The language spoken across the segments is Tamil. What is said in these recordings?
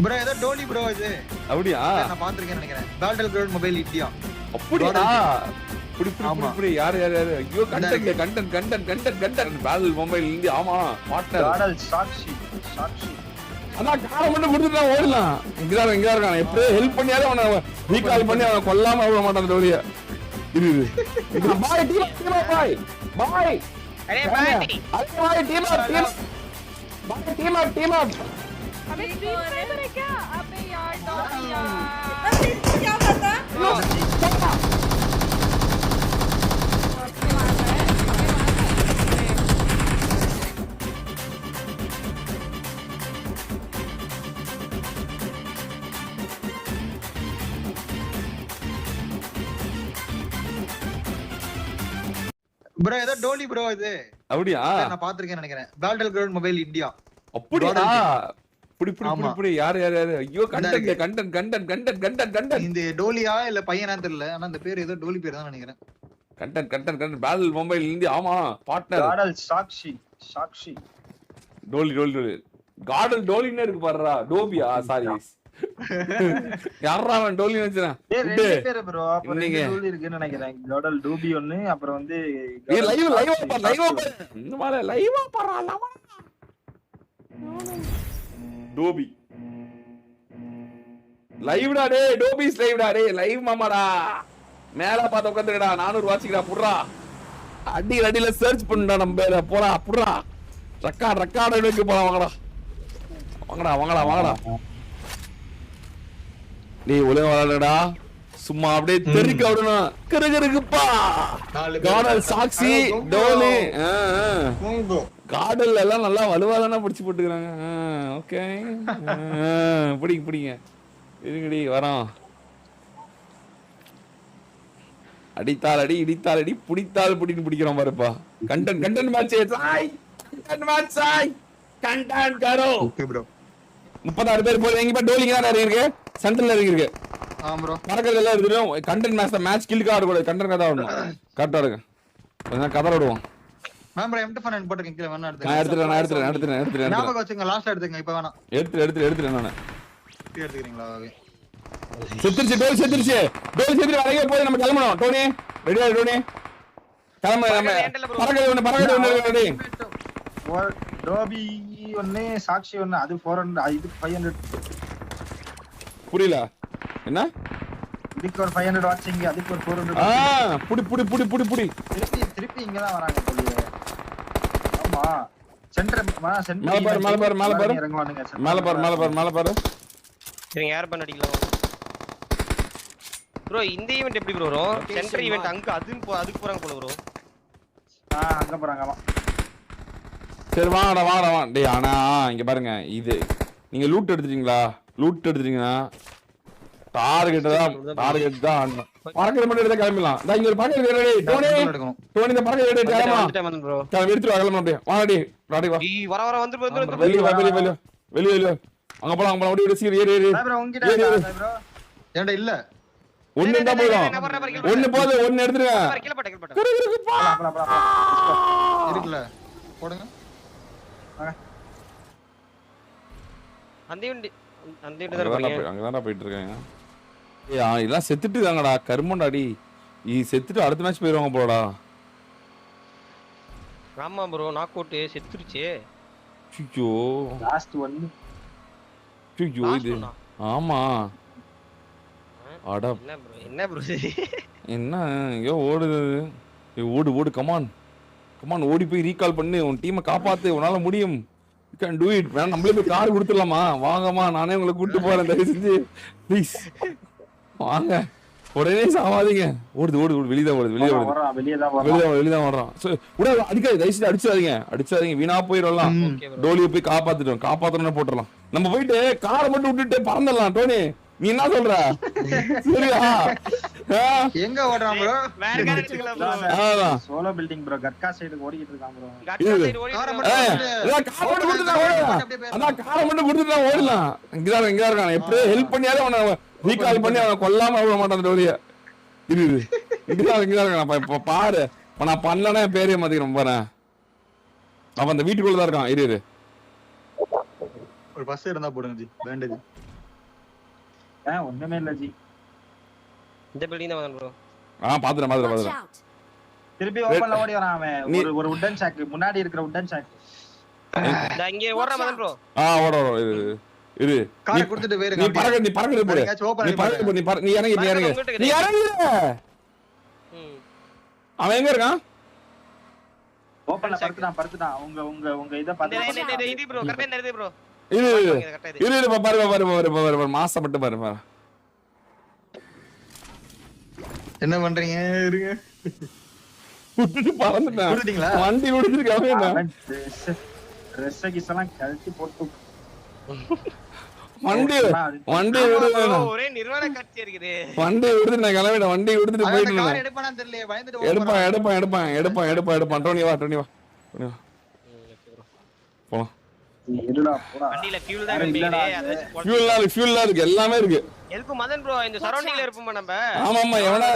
ப்ரோ ஏதோ டோலி ப்ரோ இது. அப்படியா? நான் பாத்துர்க்கேன்னு நினைக்கிறேன். Battle ground mobile India. அப்படியா? புடி யார் ஐயோ கண்டென்ட் பேட்டில் மொபைல் இந்தியா. ஆமா பார்ட்னர் காடல் சாக்ஷி அதான் காரை மட்டும் கொடுத்துட்டு ஓடலாம். இங்கதான் இருக்கான். எப்படியே ஹெல்ப் பண்ணியாலே அவனை ரீகால் பண்ணி அவனை கொல்லாம விட மாட்டான் டோலிய. இது பாய் டீம் பாய் பாய் अरे भाई பாய் டீம் பாய் டீம் अबे स्ट्रीम स्नाइपर है क्या? अबे यार डॉग यार अबे क्या पता ப்ரோ ஏதோ டோலி ப்ரோ இது. அப்படியா? நான் பாத்துர்க்கேன்னு நினைக்கிறேன். Battle ground mobile India. அப்படியா? புடி யார் ஐயோ கண்டென்ட் இந்த டோலியா இல்ல பையனா தெரியல. ஆனா இந்த பேர் ஏதோ டோலி பேர் தான் நினைக்கிறேன். Content battle mobile India. ஆமா பார்ட்னர் காடல் சாக்ஷி டோலி காடல் டோலின்னு இருக்கு பாருடா. டோபியா சாரி யாரா அவன் டோலி நினைச்சான். ரெண்டு பேர் ப்ரோ. அப்ப ரெண்டு டோலி இருக்குன்னு நினைக்கிறேன். காடல் டோபி ஒன்னு, அப்புறம் வந்து இந்த மாதிரி லைவா பாறா டோபி லைவ்டா டே. டோபிஸ் லைவ்டா டே. லைவ் மாமாடா. மேல பாத்து உட்காந்துடா. 400 வாட்சிக்கடா புட்றா. அடியில சர்ச் பண்ணுடா. நம்ம போடா புட்றா. ரெக்கார்ட் எடுக்க போலாம். வாங்கடா டேய் ஒளே வாடா. சும்மா அப்படியே தெறிக்க விடணும். கருகருக்குப்பா. காடல் சாக்ஷி டோலி காடல் எல்லாம் நல்லா வலுவாதானே பிடிச்சு போட்டுக்கிறாங்க. ஓகே பிடிங்க இருங்கடி வரோம். அடித்தால் அடி இடித்தால் அடி புடித்தால் புடின்னு பிடிக்கிறோம் பாருப்பா. கண்டென்ட் மேட்ச் கண்டென்ட் கரோ. Okay bro. 36 பேர் போல எங்க டோலிங்க தான் இருக்கு. சென்டர்ல இருக்கு. ஆ ப்ரோ. பறக்கிறது எல்லாம் எடுத்துறோம். கண்டென்ட் மேட்ச் கில் கார்டு கூட கண்டென்ட் கதை ஆடணும். கரெக்டா இருக்கு. கொஞ்சம் கதை ஆடுவோம். மேம் M2 போட்டுங்க. கீழ வேணா நான் எடுத்துறேன். ஞாபகம் வச்சுங்க. லாஸ்ட் எடுத்துங்க. இப்ப வேணாம். எடுத்துறேன் நானு. எடுத்துக்கிறீங்களா? ஓகே. டோலி செத்துருச்சு வரைய போய் நம்ம கிளம்பணும். டோனி ரெடியா டோனி கிளம்ப. நம்ம பறக்கிறது ரெடி. டோபி ஒன்னு, சாக்ஷி ஒன்னு. அது 400, இது 500. புரியல என்ன? இதுக்கு ஒரு 500 வாட்சிங்க, அதுக்கு ஒரு 400. புடி திருப்பி இங்க தான் வராங்க போலியே. ஆமா சென்டர் மேல பாரு. நீங்க யார் பண்ண அடிக்கலாம் ப்ரோ? இந்த ஈவென்ட் எப்படி ப்ரோ வரும்? சென்டர் ஈவென்ட் அங்க அதுக்கு போறாங்க போல ப்ரோ. அங்க போறாங்க. ஆமா சரி வாங்கடா. டேய் ஆனா இங்க பாருங்க. இது நீங்க லூட் எடுத்துட்டீங்களா? டார்கெட் தான் ஆடணும். பறக்கிற மட்டும் எடுத்தா கிளம்பிடலாம். இங்க ஒரு பறக்கிற ரெடி. டோனி இந்த பறக்கிற ரெடி. ப்ரோ எடுத்துட்டு கிளம்பணும். அப்படியே வாடி வா. வர வந்து வெளிய அங்க போலாம். அப்படியே சீர் ஏறு. ப்ரோ உங்கிட்ட ப்ரோ ஏன்டா இல்ல? ஒண்ணு தான் போதும். ஒண்ணு எடுத்துருங்க. கீழ போட்டு இருக்குல போடுங்க. அந்த ஈவென்ட் தான் போறீங்க. அங்கதான்டா போயிட்டு இருக்காங்க. ஏய் இதெல்லாம் செத்துட்டு தாங்கடா. கர்மண்டாடி. செத்துட்டு அடுத்த மேட்ச் போயிடுவாங்க போடா. ஆமா ப்ரோ நாக் அவுட் செத்துருச்சு. ஐயோ லாஸ்ட் ஒன். ஐயோ இது ஆமா. அட என்ன ப்ரோ என்ன ஐயோ ஓடுது. ஓடு கமான் ஓடி போய் ரீகால் பண்ணு. உன் டீமை காப்பாத்து. உன்னால முடியும். You can to it. வேணா நம்மளே போய் கார் கொடுத்துடலாமா? வாங்கம்மா நானே உங்களை கூப்பிட்டு போறேன். தயவு செஞ்சு ப்ளீஸ் வாங்க. உடனே சாவாதீங்க. ஓடுது வெளியதான் வர்றான். அடிக்காது தயவு செஞ்சு அடிச்சாதீங்க. வீணா போயிடலாம். டோலியை போய் காப்பாத்தணும்னு போட்டுடலாம். நம்ம போயிட்டு காரை மட்டும் விட்டுட்டு பறந்துடலாம். டோனி நீ என்ன சொல்ற? சரியா? எங்க ஓடுறான் ப்ரோ? வேற கார் எடுத்துக்கலாம் bro. Solo building bro. Gatka side ஓடிட்டு இருக்கான் ப்ரோ. கட்கா சைடு ஓடி காரை மட்டும் கொடுத்துட்டா ஓடலாம். இங்கதான் இருக்கான். எப்படியே ஹெல்ப் பண்ணியாலே அவனை ரீகால் பண்ணி அவனை கொல்லாம விட மாட்டான். டோலிய இங்கதான் இருக்கான். இப்ப பாரு. நான் பண்ணலன்னா என் பேரையே மாத்திக்கிறேன் பாரு. அவன் அந்த வீட்டுக்குள்ளதான் இருக்கான். இரு ஒரு பஸ் இருந்தா போடுங்க ஜி பேண்டேஜ். ஒண்ணுமே இல்ல ஜி. இந்த பில்டிங் தான் வந்தேன் ப்ரோ. பாத்துறேன். திருப்பி ஓபன்ல ஓடி வரான் அவன். ஒரு உட்டன் ஷாக் முன்னாடி இருக்கிற உட்டன் ஷாக். நான் இங்க ஓடுற மதன் ப்ரோ. ஓட இது காரை கொடுத்துட்டு வேற நீ பறக்குது போடு. நீ இறங்கு. அவன் எங்க இருக்கான்? ஓபன்ல படுத்துட்டான். உங்க இத பாத்து. இது ப்ரோ கரெக்ட்டா இந்த இது ப்ரோ. இது பாரு மாசம் மட்டும் பாரு. என்ன பண்றீங்க? இருங்க. பறந்துட்டான். கொடுத்தீங்களா? வண்டி கொடுத்துருக்காங்க. ரெஸ்ஸகிஸ்லாம் கழட்டி போட்டு வண்டி விடுது. ஒரே நிர்வாண காட்சி இருக்குது. வண்டி விடுது. நான் கிளம்பிட வண்டி விடுத்துட்டு போயிட்டு கார் எடுப்பானு தெரியல பயந்துட்டு எடுப்பான். டோனி வா போலாம். வண்டியில ஃபியூல் தான் இருக்கு. ஃபியூல்லாம் இருக்கு, எல்லாமே இருக்கு. எதுக்கு மதன் ப்ரோ இந்த சரௌண்டிங்ல இருப்போம் நம்ம. ஆமாமா எவனா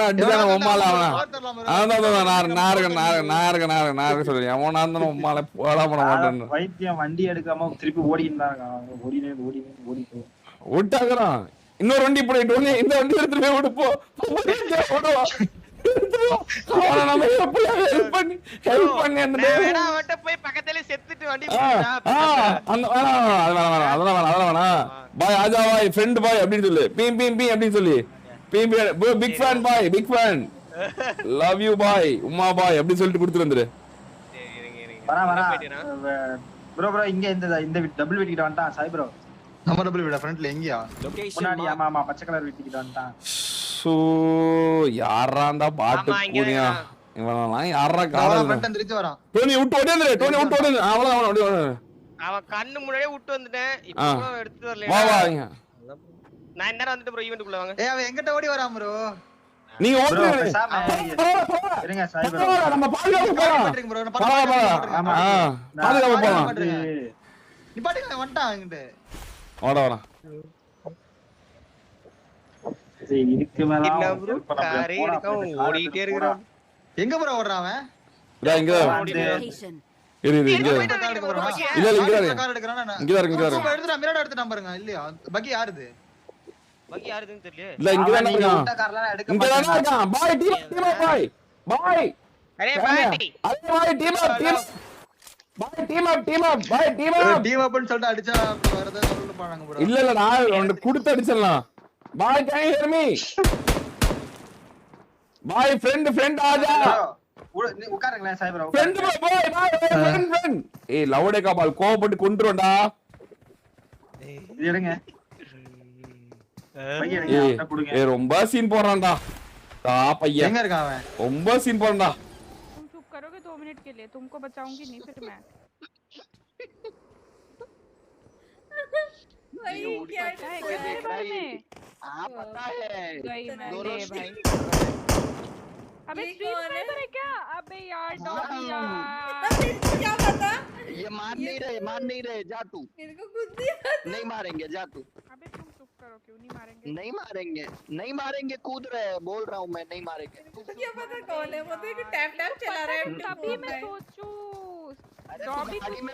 அடிச்சான உம்மால அவனா நான் சொல்லி எவனா இருந்தாலும் உம்மால போடா பண்ண மாட்டேன்னு வைத்தியம் வண்டி எடுக்காம திருப்பி ஓடிட்டாங்க. விட்டாக்குறான். இன்னொரு வண்டி போய் இந்த வண்டி எடுத்துட்டு போய் விட்டு போ. போய் பக்கத்துல செத்துட்டு வண்டி பாய் ஆஜா பாய் ஃப்ரெண்ட் பாய் அப்படின்னு சொல்லு. பீம் அப்படின்னு சொல்லி பிக் ஃபேன் பாய், பிக் ஃபேன், லவ் யூ பாய், உமா பாய் அப்படி சொல்லிட்டு கொடுத்துட்டு வந்துரு. ப்ரோ இங்க இந்த டபுள் வீட்டுக்கிட்ட வந்துட்டான் சாய் ப்ரோ. நம்ம டபுள் வீடா ஃப்ரண்ட்ல எங்கயா? முன்னாடி ஆமா பச்சை கலர் வீட்டுக்கிட்ட வந்துட்டான். சோ யாராண்டா பாட்டு பூனியா இவனலாம் யாரா கால ஃப்ரண்ட் திருப்பி வரான். டோனி விட்டு ஓடுங்க. அவ்வளவுதான் அப்படியே அவன் கண்ணு முன்னாடியே விட்டு வந்துட்டேன். இப்போ எடுத்துட்டு வரல. வா இங்க. நான் நேரா வந்துட்டு ப்ரோ ஈவென்ட்க்குள்ள வாங்க. அவன் எங்கட்ட ஓடி வரான் ப்ரோ. நீங்க ஓடுங்க. இருங்க சாய் ப்ரோ. நம்ம பாதுகாப்பு போலாம். பாதுகாப்பு போலாம். நீ பாட்டுக்கு வந்துட்டான் இங்க. ஓட இதுக்கு மேல காரே எடுக்காம ஓடிட்டே இருக்கறான். எங்க ப்ரோ ஓடுறான் அவன்? இங்க கார் எடுக்கறானா? எடுத்துடா மிரர் எடுத்துட்டான் பாருங்க. இல்லையா பக்கி யாருது? பக்கி யாருதுன்னு தெரியல. இல்ல இங்க தான் இருக்கான். பாய் பாய். அரே பாய். டீம் அப்னு சொல்லிட்டு அடிச்சா வரதா சொல்லிட்டு போறாங்க ப்ரோ. இல்ல நான் உன்னை குடுத்து அடிச்சலாம். பாய் can you hear me? Boyfriend ஆஜா. உட்காருங்களே சாய் ப்ரோ. Friend boyfriend. ஏய் லவுடே காபால் கோவப்பட்டு கொன்றுடா. இருங்க. ஏய் ரொம்ப சீன் போறான்டா. பையன் எங்க இருக்கான் அவன்? ரொம்ப சீன் போறான்டா. तुम चुप करोगे 2 मिनट के लिए, तुमको बचाऊंगी नहीं फिर मैं। भाई क्या है मेरे बारे में? पता है गई मैं दोनों ले भाई। अबे ये स्ट्रीट कौन है? स्नाइपर है क्या? अबे यार डॉगी यार। क्या पता ये मार नहीं रहे जा तू। मेरे को कुछ भी नहीं मारेंगे जा तू। अबे तुम चुप करो, क्यों नहीं मारेंगे? नहीं मारेंगे कूद रहे हैं बोल रहा हूँ मैं नहीं मारेंगे। क्या पता कौन है वो तो एक टैप चला रहा है। तभी मैं सोचूं डॉगी गाड़ी में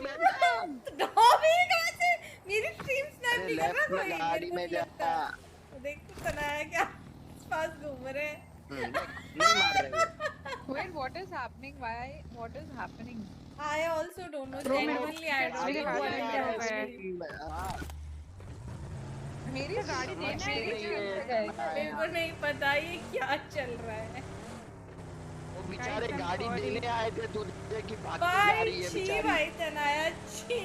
डॉबी कहां से मेरी स्ट्रीम स्नैप नहीं कर रहा कोई। गाड़ी में जा देख तो तनाया क्या पास घूम रहे हैं। नहीं मार रहे। Wait, what is happening? Why? What is happening? I also don't know. Genuinely I don't मेरे know हाथ what में is क्या हुआ है? happening. मेरी गाड़ी देना है मेरे को नहीं पता ये क्या चल रहा है। वो बेचारे गाड़ी देने आए थे तुझे की बात आ भाई रही है छी बेचारी। भाई तनाया छी।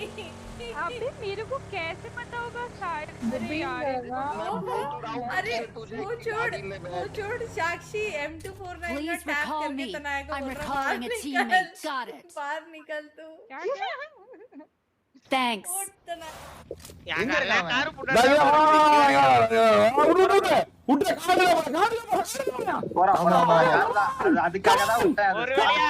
अबे मेरे को कैसे पता होगा शायद? अरे यार अरे वो छोड़ साक्षी M249 का Please टैप recall करके me. तनाया को I'm बोल रहा recalling a बाहर teammate. निकल, Got it. बाहर निकल तू। क्या Thanks. उठ तनाया। எங்க இருக்கான் அவன்? கார் போட்டா அதுக்காக தான் விட்டேன். ஒரு வழியா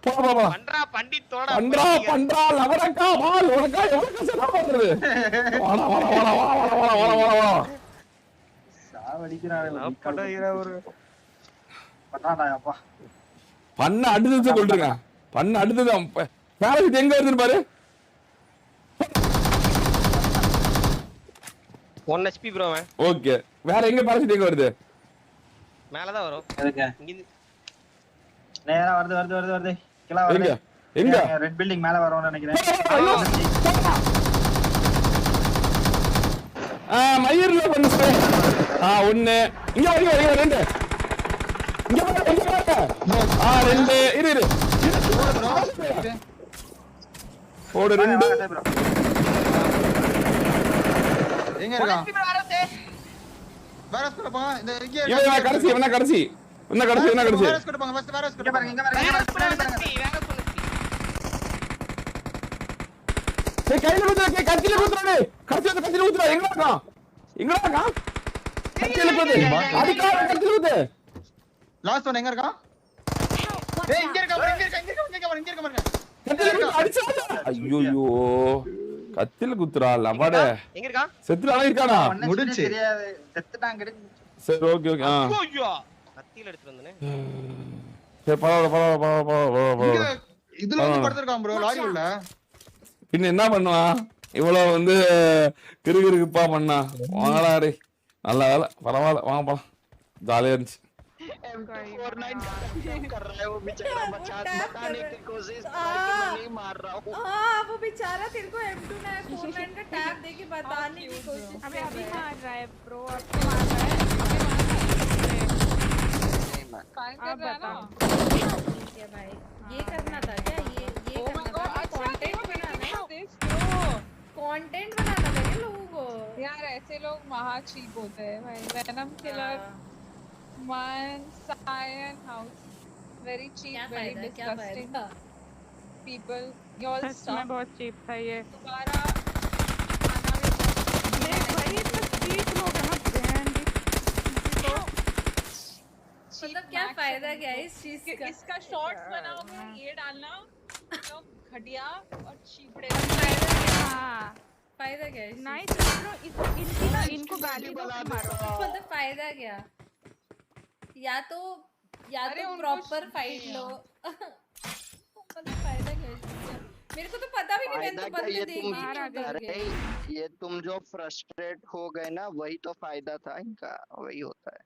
போ பண்றா பண்டிட் தோடா பண்றா லவடக்கா வா லவடக்கா எவ்வளவு செலவு பண்றது வாடா சாவடிக்கிறானே பண்றா ஒரு பட்டாடா அப்பா. பண்ண அடுத்தது கொள்றீங்க பண்ண அடுத்தது பேரஷூட் எங்க வருதுன்னு பாரு 1 HP bro அவன் ஓகே வேற எங்க பேரஷூட் எங்க வருது மேல தான் வரும் எதுக்கு இங்க நேரா வருது கிளா வருது. எங்க ரெட் பில்டிங் மேல வரும்னு நினைக்கிறேன். மயிர்ல பண்ணு ஒண்ணு இங்க வா ரெண்டு இங்க வா ரெண்டு இரு ஓடு ரெண்டு எங்க இருக்கான் வேரஸ் போங்க இந்த இங்க இவன் கடைசி வேரஸ் போங்க ஃபர்ஸ்ட் வேரஸ் இங்க பாருங்க கையில குத்துற கத்தில குத்துறானே கத்தில குத்துறா எங்க இருக்கான் கத்தில குத்து அடிக்கா கத்தில குத்து லாஸ்ட் ஒன் எங்க இருக்கான் ஏய் இங்க இருக்க பாருங்க கத்தில குத்து அடிச்சாடா ஐயோ கத்தில குத்துறா லவட எங்க இருக்கா செத்துறானே இருக்கானா முடிஞ்சு. தெரியாது செத்துட்டான் கிடைச்சு. சரி ஓகே ஐயோ கத்தியில எடுத்து வந்தனே சரி பரவாயில்ல இதுல வந்து படுத்துறான் ப்ரோ லாரி உள்ள பின்ன என்ன பண்ணுவான் இவ்வளவு வந்து கிறுகிறுப்பா பண்ணா வாங்கடா டேய் நல்ல வேலை பரவாயில்ல வாங்க போலாம் ஜாலியா இருந்துச்சு M249 कर रहा है वो बेचारा बचाने की कोशिश कर रहा है कि मैं नहीं मार रहा हूँ। हाँ वो बेचारा तेरे को M249 का टैग दे के बताने की कोशिश अबे कर अभी रहा है। मार रहा है ब्रो अब तो मार रहा है काय कर रहा है ना ठीक है भाई ये करना था क्या ये Oh my करना God, था अच्छा कंटेंट बनाना था क्या लोगों को यार ऐसे लोग महा चीप होते हैं भाई वेनम किलर वन सायन हाउस very cheap very disgusting people your such में स्टफ बहुत चीप था ये दोबारा आना भी देख भाई इतना चीप लोग हैं ना ब्रांड मतलब क्या फायदा क्या है इस चीज का इसका शॉर्ट्स बनाओगे ये डालना तो घटिया और चीप हाँ फायदा क्या है इस नाइस चीज इनको गाली दो फिर मारो का? मतलब फायदा क्या या तो अरे उनको प्रॉपर फाइट लो मतलब फायदा क्या है इस चीज का? मेरे को तो पता भी नहीं मैंने तो फायदा क्या, बंदे देखे ही नहीं उधर अरे के। ये तुम जो फ्रस्ट्रेट हो गए ना वही तो फायदा था इनका वही होता है।